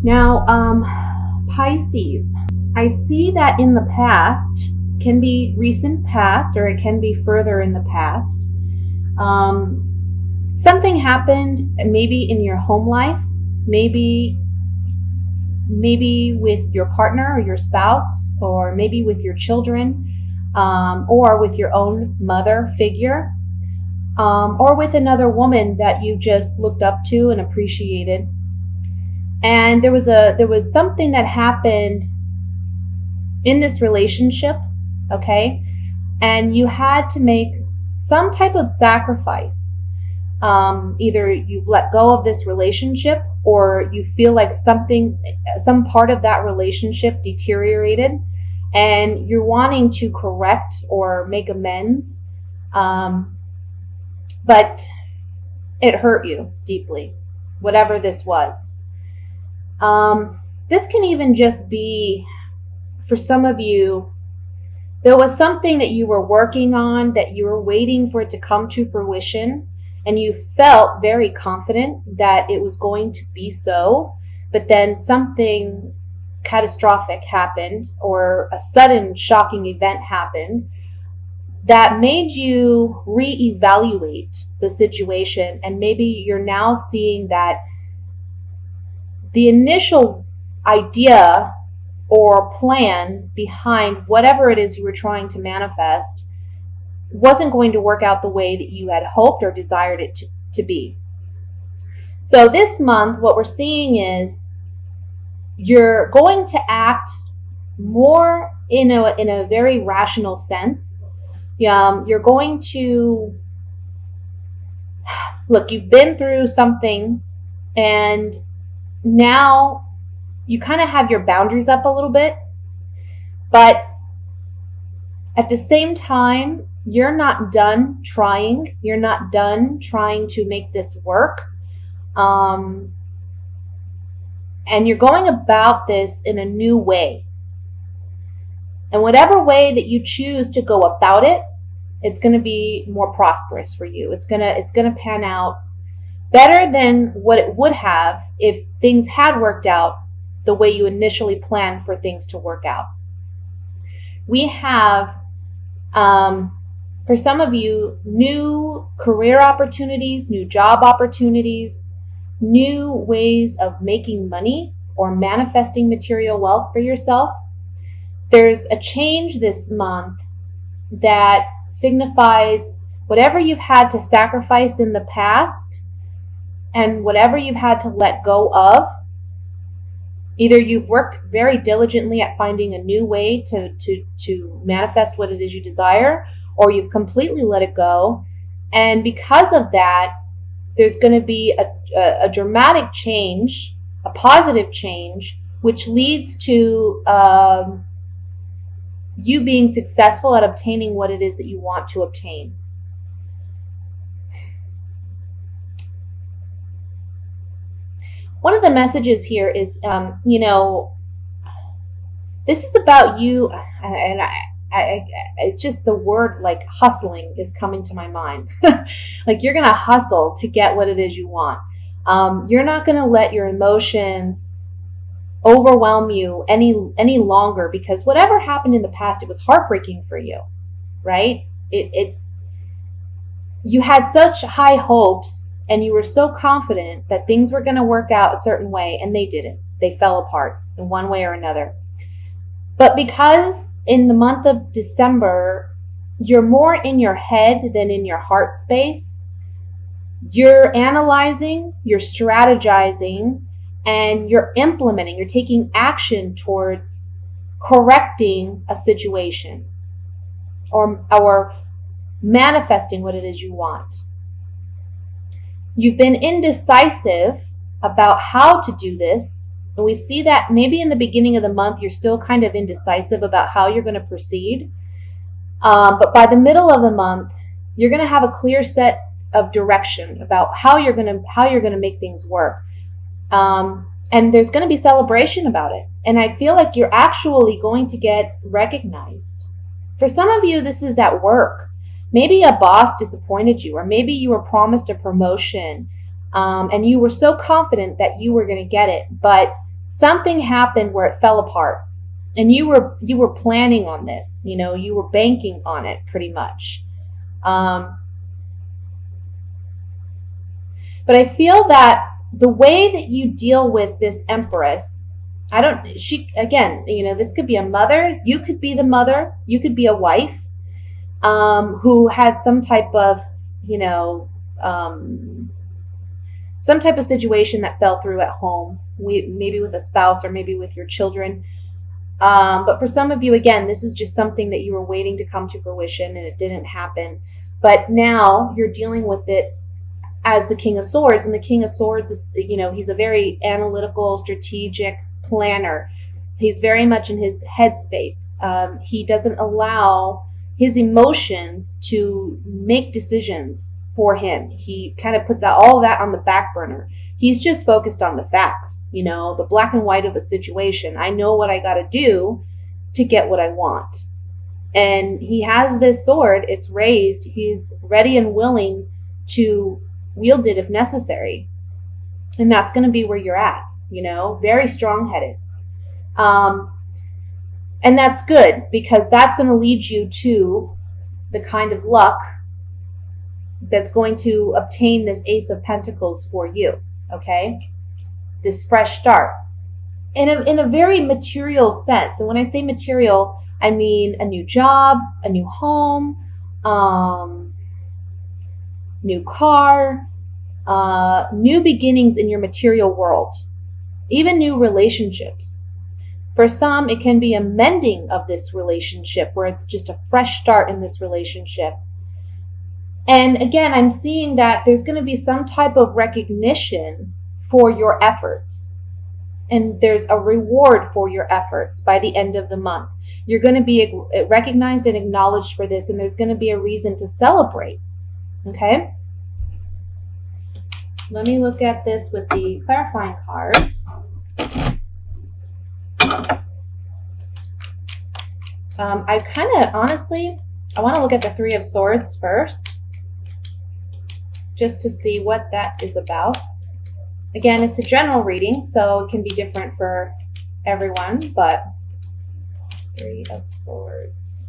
Now, Pisces, I see that in the past, can be recent past or it can be further in the past. Something happened maybe in your home life, maybe with your partner or your spouse, or maybe with your children, or with your own mother figure, or with another woman that you just looked up to and appreciated. And there was something that happened in this relationship, okay? And you had to make some type of sacrifice. Either you've let go of this relationship, or you feel like some part of that relationship deteriorated and you're wanting to correct or make amends. But it hurt you deeply, whatever this was. This can even just be, for some of you, there was something that you were working on, that you were waiting for it to come to fruition, and you felt very confident that it was going to be so, but then something catastrophic happened, or a sudden shocking event happened that made you reevaluate the situation. And maybe you're now seeing that the initial idea or plan behind whatever it is you were trying to manifest wasn't going to work out the way that you had hoped or desired it to be. So this month, what we're seeing is you're going to act more in a very rational sense. You're going to look, you've been through something, and now you kind of have your boundaries up a little bit, but at the same time, you're not done trying. You're not done trying to make this work. And you're going about this in a new way. And whatever way that you choose to go about it, it's going to be more prosperous for you. It's going to pan out better than what it would have if things had worked out the way you initially planned for things to work out. We have, for some of you, new career opportunities, new job opportunities, new ways of making money or manifesting material wealth for yourself. There's a change this month that signifies whatever you've had to sacrifice in the past and whatever you've had to let go of. Either you've worked very diligently at finding a new way to manifest what it is you desire, or you've completely let it go. And because of that, there's going to be a dramatic change, a positive change, which leads to you being successful at obtaining what it is that you want to obtain. One of the messages here is, this is about you, and it's just the word like hustling is coming to my mind. Like you're going to hustle to get what it is you want. You're not going to let your emotions overwhelm you any longer, because whatever happened in the past, it was heartbreaking for you, right? You had such high hopes and you were so confident that things were going to work out a certain way, and they didn't. They fell apart in one way or another. But because in the month of December, you're more in your head than in your heart space, you're analyzing, you're strategizing, and you're implementing, you're taking action towards correcting a situation or manifesting what it is you want. You've been indecisive about how to do this, and we see that maybe in the beginning of the month you're still kind of indecisive about how you're going to proceed, but by the middle of the month you're going to have a clear set of direction about how you're going to make things work, and there's going to be celebration about it, and I feel like you're actually going to get recognized. For some of you, this is at work. Maybe a boss disappointed you, or maybe you were promised a promotion, and you were so confident that you were going to get it, but something happened where it fell apart. And you were planning on this, you were banking on it pretty much. But I feel that the way that you deal with this Empress, this could be a mother, you could be the mother, you could be a wife, who had some type of, some type of situation that fell through at home, maybe with a spouse or maybe with your children. But for some of you, again, this is just something that you were waiting to come to fruition and it didn't happen. But now you're dealing with it as the King of Swords. And the King of Swords is, he's a very analytical, strategic planner. He's very much in his headspace. He doesn't allow his emotions to make decisions for him. He kind of puts out all of that on the back burner. He's just focused on the facts, the black and white of a situation. I know what I got to do to get what I want. And he has this sword, it's raised. He's ready and willing to wield it if necessary. And that's going to be where you're at, very strong-headed. And that's good, because that's going to lead you to the kind of luck that's going to obtain this Ace of Pentacles for you, okay? This fresh start. In a very material sense. And when I say material, I mean a new job, a new home, new car, new beginnings in your material world, even new relationships. For some, it can be a mending of this relationship where it's just a fresh start in this relationship. And again, I'm seeing that there's going to be some type of recognition for your efforts. And there's a reward for your efforts by the end of the month. You're going to be recognized and acknowledged for this, and there's going to be a reason to celebrate. Okay? Let me look at this with the clarifying cards. I want to look at the Three of Swords first, just to see what that is about. Again, it's a general reading, so it can be different for everyone, but Three of Swords.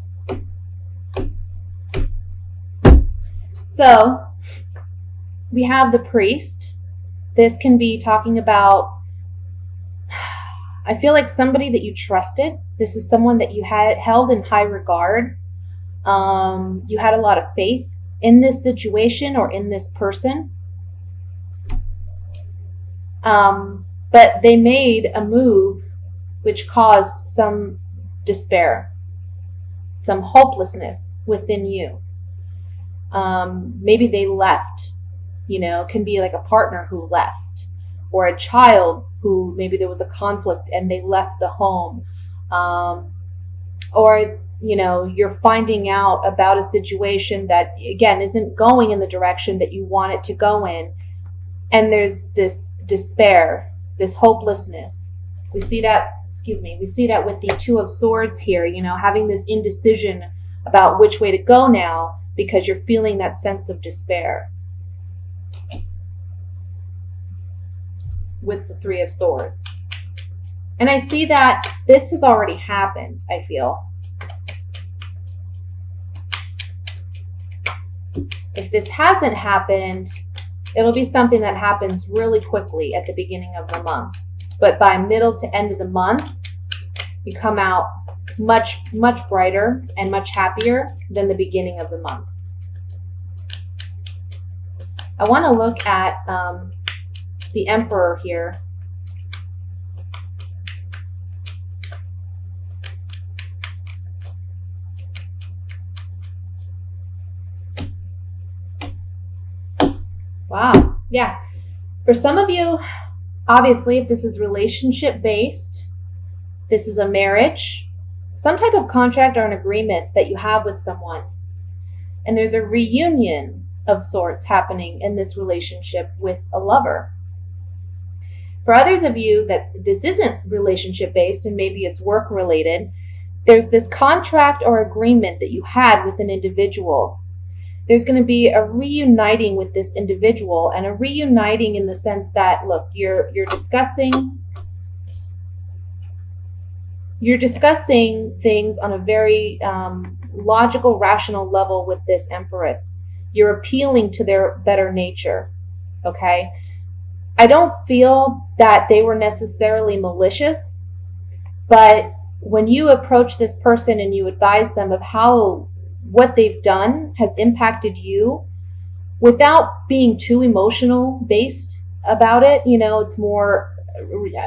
So, we have the Priest. This can be talking about, I feel like somebody that you trusted. This is someone that you had held in high regard. You had a lot of faith in this situation or in this person. But they made a move which caused some despair, some hopelessness within you. Maybe they left, can be like a partner who left, or a child who maybe there was a conflict and they left the home. Or, you're finding out about a situation that, again, isn't going in the direction that you want it to go in. And there's this despair, this hopelessness. We see that with the Two of Swords here, having this indecision about which way to go now because you're feeling that sense of despair. With the Three of Swords. And I see that this has already happened, I feel. If this hasn't happened, it'll be something that happens really quickly at the beginning of the month. But by middle to end of the month, you come out much, much brighter and much happier than the beginning of the month. I want to look at the Emperor here. Wow. Yeah. For some of you, obviously, if this is relationship based, this is a marriage, some type of contract or an agreement that you have with someone. And there's a reunion of sorts happening in this relationship with a lover. For others of you that this isn't relationship based and maybe it's work related, there's this contract or agreement that you had with an individual. There's going to be a reuniting with this individual, and a reuniting in the sense that, look, you're discussing you're discussing things on a very logical, rational level with this Empress. You're appealing to their better nature, okay? I don't feel that they were necessarily malicious, but when you approach this person and you advise them of how what they've done has impacted you without being too emotional based about it, it's more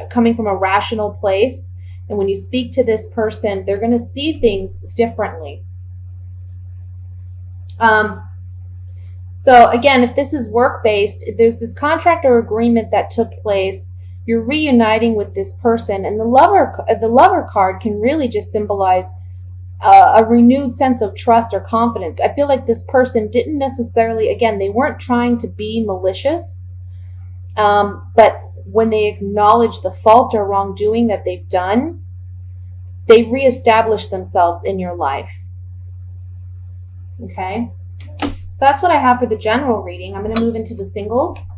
coming from a rational place. And when you speak to this person, they're going to see things differently. So again, if this is work-based, there's this contract or agreement that took place. You're reuniting with this person, and the lover card can really just symbolize a renewed sense of trust or confidence. I feel like this person didn't necessarily, again, they weren't trying to be malicious, but when they acknowledge the fault or wrongdoing that they've done, they reestablish themselves in your life. Okay? So that's what I have for the general reading. I'm going to move into the singles.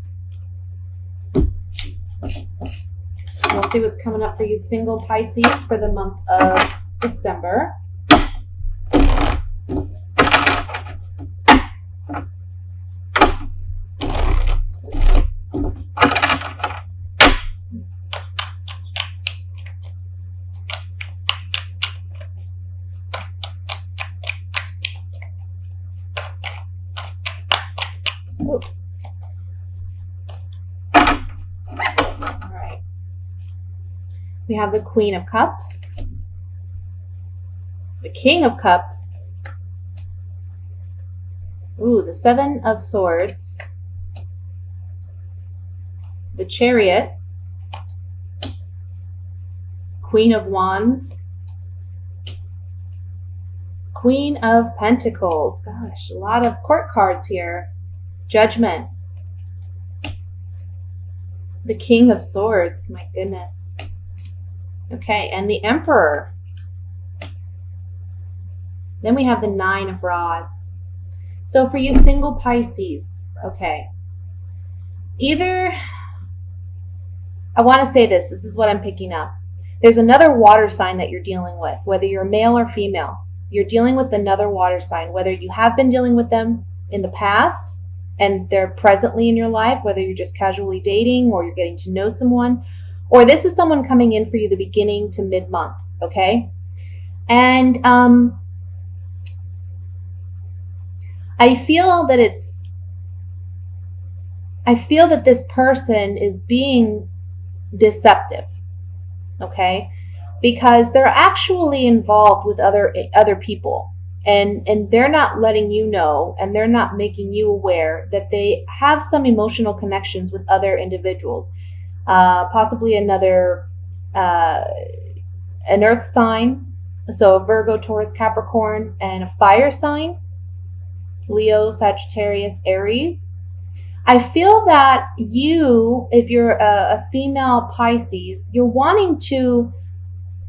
We'll see what's coming up for you single Pisces for the month of December. Ooh. All right. We have the Queen of Cups, the King of Cups, ooh, the Seven of Swords, the Chariot, Queen of Wands, Queen of Pentacles. Gosh, a lot of court cards here. Judgment. The King of Swords. My goodness. Okay, and the Emperor. Then we have the Nine of Rods. So for you single Pisces, okay. Either, I want to say this is what I'm picking up. There's another water sign that you're dealing with, whether you're male or female. You're dealing with another water sign, whether you have been dealing with them in the past and they're presently in your life, whether you're just casually dating or you're getting to know someone, or this is someone coming in for you the beginning to mid-month, okay? And I feel that this person is being deceptive, okay? Because they're actually involved with other people. And they're not letting you know, and they're not making you aware that they have some emotional connections with other individuals. Possibly an earth sign, so a Virgo, Taurus, Capricorn, and a fire sign, Leo, Sagittarius, Aries. I feel that you, if you're a female Pisces, you're wanting to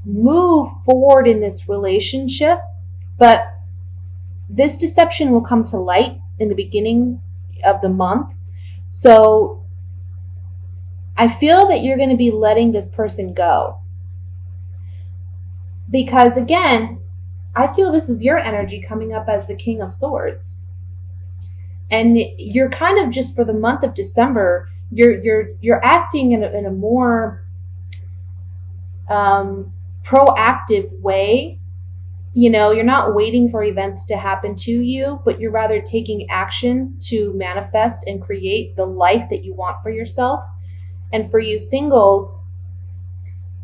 move forward in this relationship, but this deception will come to light in the beginning of the month. So I feel that you're going to be letting this person go. Because again, I feel this is your energy coming up as the King of Swords. And you're kind of just for the month of December, you're acting in a more proactive way. You're not waiting for events to happen to you, but you're rather taking action to manifest and create the life that you want for yourself. And for you singles,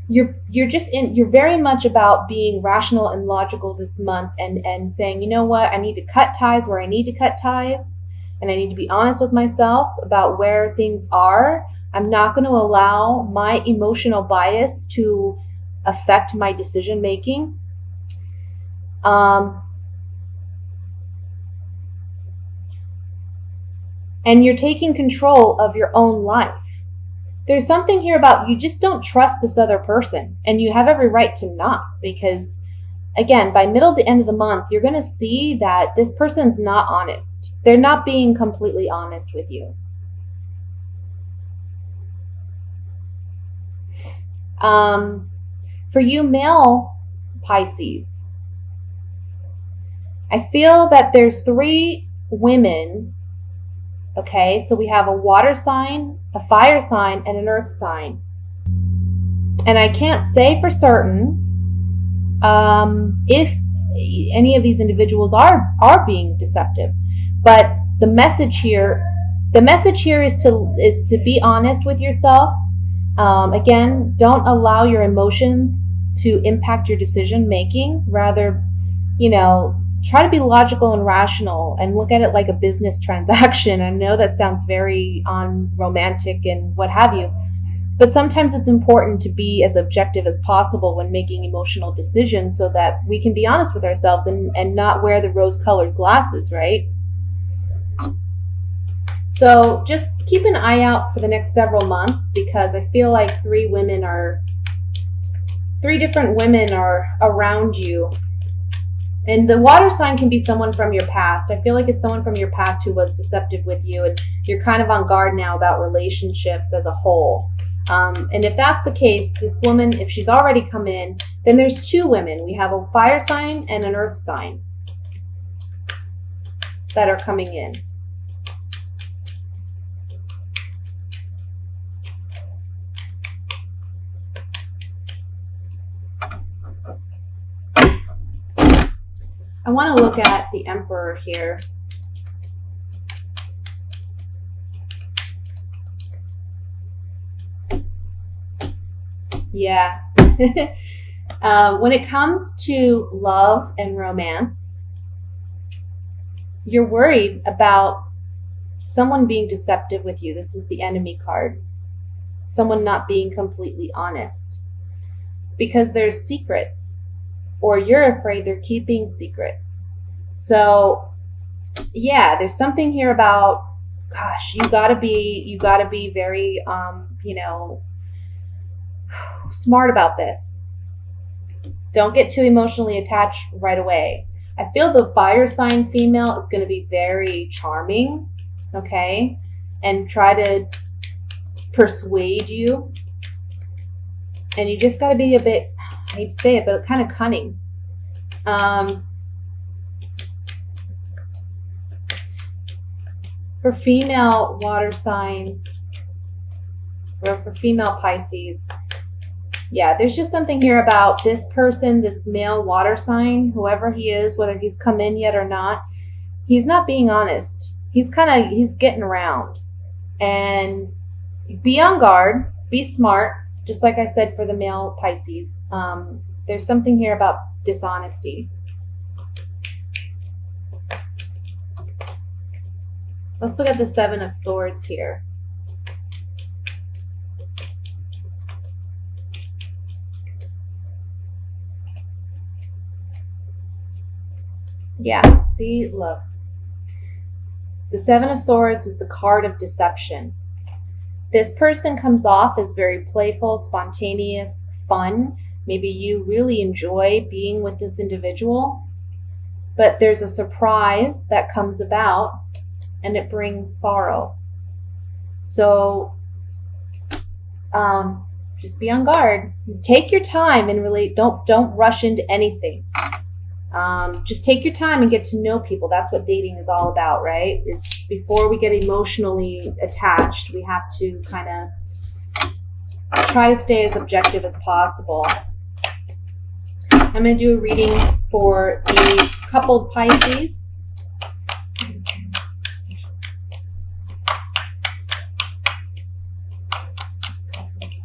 you're very much about being rational and logical this month and saying, you know what, I need to cut ties where I need to cut ties, and I need to be honest with myself about where things are. I'm not going to allow my emotional bias to affect my decision making. And you're taking control of your own life. There's something here about you just don't trust this other person, and you have every right to not, because again, by middle to end of the month, you're going to see that this person's not honest. They're not being completely honest with you. For you male Pisces, I feel that there's 3 women. Okay, so we have a water sign, a fire sign, and an earth sign. And I can't say for certain if any of these individuals are being deceptive, but the message here is to be honest with yourself. Again, don't allow your emotions to impact your decision making. Rather, try to be logical and rational and look at it like a business transaction. I know that sounds very unromantic and what have you, but sometimes it's important to be as objective as possible when making emotional decisions so that we can be honest with ourselves and not wear the rose-colored glasses, right? So just keep an eye out for the next several months, because I feel like 3 different women are around you. And the water sign can be someone from your past. I feel like it's someone from your past who was deceptive with you, and you're kind of on guard now about relationships as a whole. And if that's the case, this woman, if she's already come in, then there's 2 women. We have a fire sign and an earth sign that are coming in. I want to look at the Emperor here. Yeah. When it comes to love and romance, you're worried about someone being deceptive with you. This is the enemy card. Someone not being completely honest. Because there's secrets. Or you're afraid they're keeping secrets. So, yeah, there's something here about, gosh, you gotta be very, smart about this. Don't get too emotionally attached right away. I feel the fire sign female is going to be very charming, okay, and try to persuade you. And you just got to be a bit, I hate to say it, but kind of cunning. For female water signs, or for female Pisces, yeah, there's just something here about this person, this male water sign, whoever he is, whether he's come in yet or not, he's not being honest. He's getting around. And be on guard, be smart. Just like I said for the male Pisces, there's something here about dishonesty. Let's look at the 7 of Swords here. Yeah, see, look. The 7 of Swords is the card of deception. This person comes off as very playful, spontaneous, fun. Maybe you really enjoy being with this individual, but there's a surprise that comes about and it brings sorrow. So just be on guard. Take your time and relate. Don't rush into anything. Just take your time and get to know people. That's what dating is all about, right? Is before we get emotionally attached, we have to kind of try to stay as objective as possible. I'm going to do a reading for the coupled Pisces.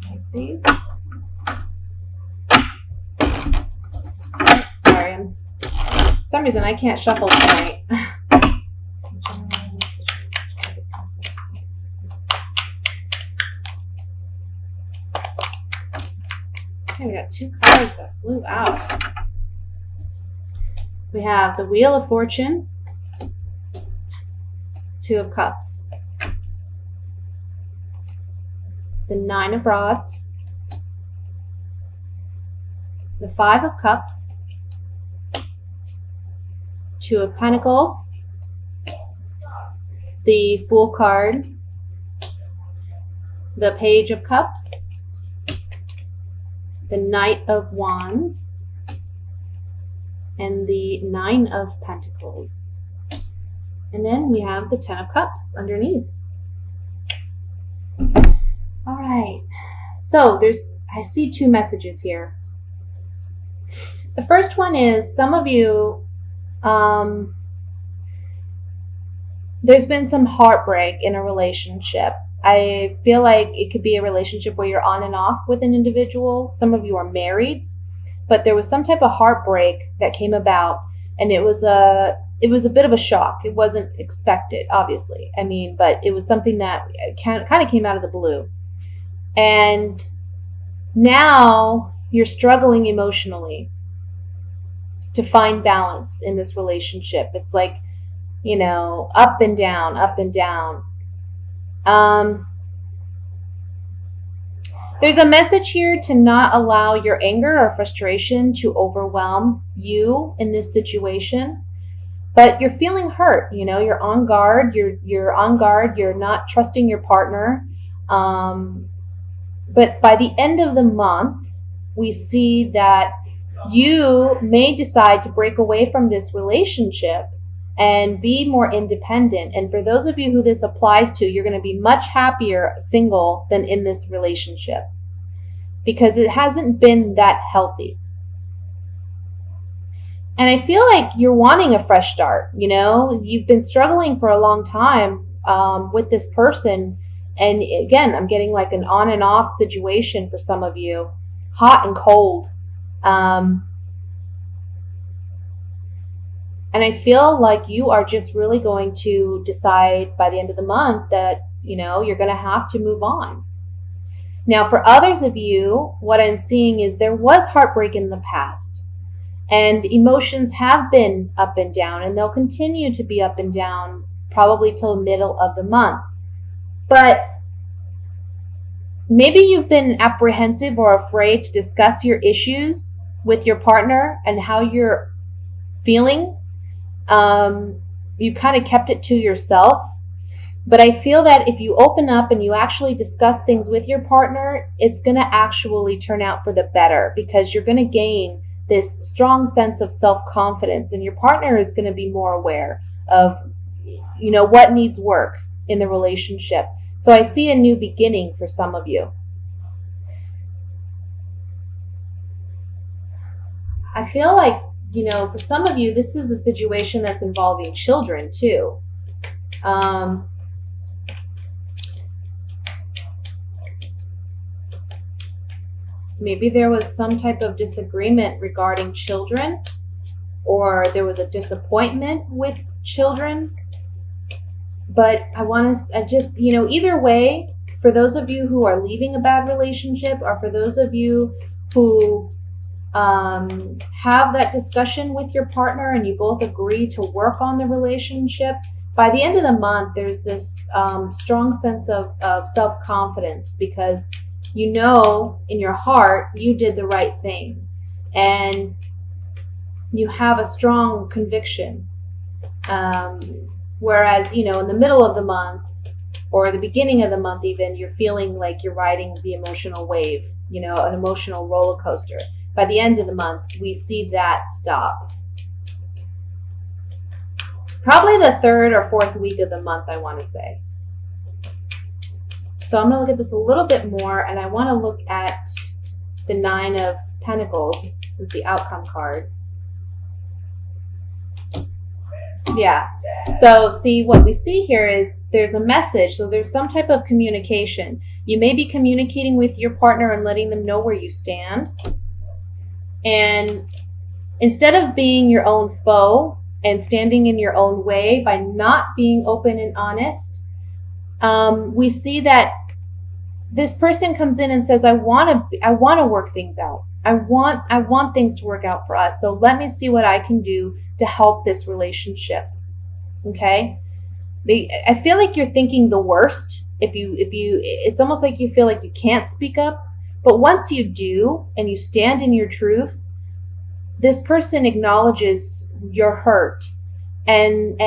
Pisces. Sorry, for some reason I can't shuffle tonight. Okay, we got 2 cards that flew out. We have the Wheel of Fortune, 2 of Cups, the 9 of Rods, the 5 of Cups, 2 of Pentacles, the Fool card, the Page of Cups, the Knight of Wands, and the Nine of Pentacles. And then we have the Ten of Cups underneath. All right. So I see two messages here. The first one is some of you, there's been some heartbreak in a relationship. I feel like it could be a relationship where you're on and off with an individual. Some of you are married, but there was some type of heartbreak that came about, and it was a bit of a shock. It wasn't expected, obviously. I mean, but it was something that kind of came out of the blue. And now you're struggling emotionally to find balance in this relationship. It's like, up and down, up and down. There's a message here to not allow your anger or frustration to overwhelm you in this situation. But you're feeling hurt, you're on guard, you're on guard, you're not trusting your partner. But by the end of the month, we see that you may decide to break away from this relationship and be more independent. And for those of you who this applies to, you're going to be much happier single than in this relationship because it hasn't been that healthy. And I feel like you're wanting a fresh start. You've been struggling for a long time with this person. And again, I'm getting like an on and off situation for some of you, hot and cold. And I feel like you are just really going to decide by the end of the month that, you're going to have to move on. Now, for others of you, what I'm seeing is there was heartbreak in the past. And emotions have been up and down, and they'll continue to be up and down probably till the middle of the month. But maybe you've been apprehensive or afraid to discuss your issues with your partner and how you're feeling. You kind of kept it to yourself. But I feel that if you open up and you actually discuss things with your partner, it's going to actually turn out for the better because you're going to gain this strong sense of self-confidence, and your partner is going to be more aware of, what needs work in the relationship. So I see a new beginning for some of you. I feel like, for some of you, this is a situation that's involving children too. Maybe there was some type of disagreement regarding children, or there was a disappointment with children. But either way, for those of you who are leaving a bad relationship, or for those of you who have that discussion with your partner and you both agree to work on the relationship, by the end of the month, there's this strong sense of self-confidence because in your heart, you did the right thing. And you have a strong conviction. Whereas, in the middle of the month or the beginning of the month even, you're feeling like you're riding the emotional wave, an emotional roller coaster. By the end of the month, we see that stop. Probably the third or fourth week of the month, I want to say. So I'm going to look at this a little bit more, and I want to look at the Nine of Pentacles as the outcome card. Yeah. So see, what we see here is there's a message. So there's some type of communication. You may be communicating with your partner and letting them know where you stand. And instead of being your own foe and standing in your own way by not being open and honest, we see that this person comes in and says, I want to work things out. I want things to work out for us. So let me see what I can do to help this relationship. Okay? I feel like you're thinking the worst. It's almost like you feel like you can't speak up. But once you do and you stand in your truth, this person acknowledges your hurt, and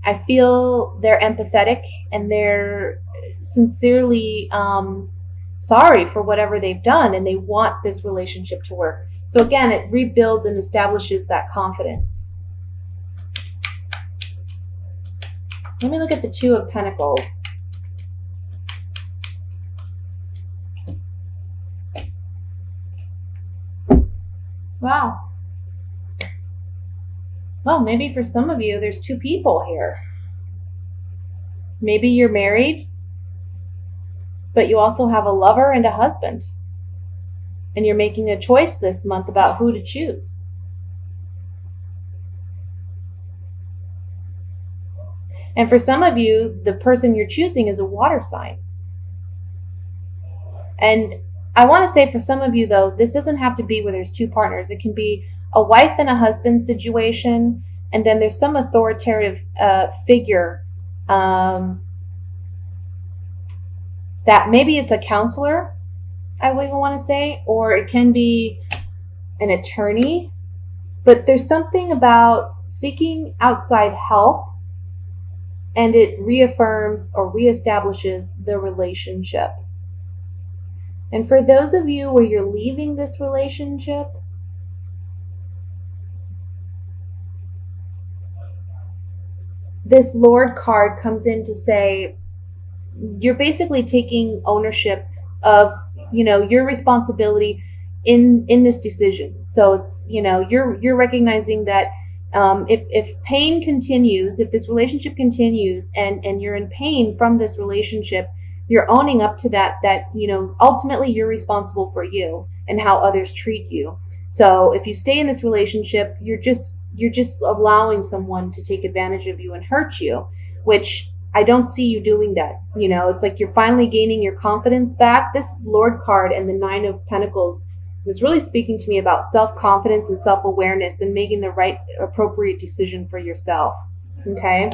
I feel they're empathetic and they're sincerely sorry for whatever they've done and they want this relationship to work. So again, it rebuilds and establishes that confidence. Let me look at the Two of Pentacles. Wow. Well, maybe for some of you, there's two people here. Maybe you're married, but you also have a lover and a husband. And you're making a choice this month about who to choose. And for some of you, the person you're choosing is a water sign. And I want to say for some of you, though, this doesn't have to be where there's two partners. It can be a wife and a husband situation, and then there's some authoritative figure that maybe it's a counselor, I would even want to say, or it can be an attorney. But there's something about seeking outside help, and it reaffirms or reestablishes the relationship. And for those of you where you're leaving this relationship, this Lord card comes in to say you're basically taking ownership of, your responsibility in this decision. So it's, you're recognizing that if pain continues, if this relationship continues and you're in pain from this relationship, you're owning up to that ultimately you're responsible for you and how others treat you. So if you stay in this relationship, you're just allowing someone to take advantage of you and hurt you, which I don't see you doing that. It's like you're finally gaining your confidence back. This Lord card and the Nine of Pentacles was really speaking to me about self-confidence and self-awareness and making the right appropriate decision for yourself. Okay?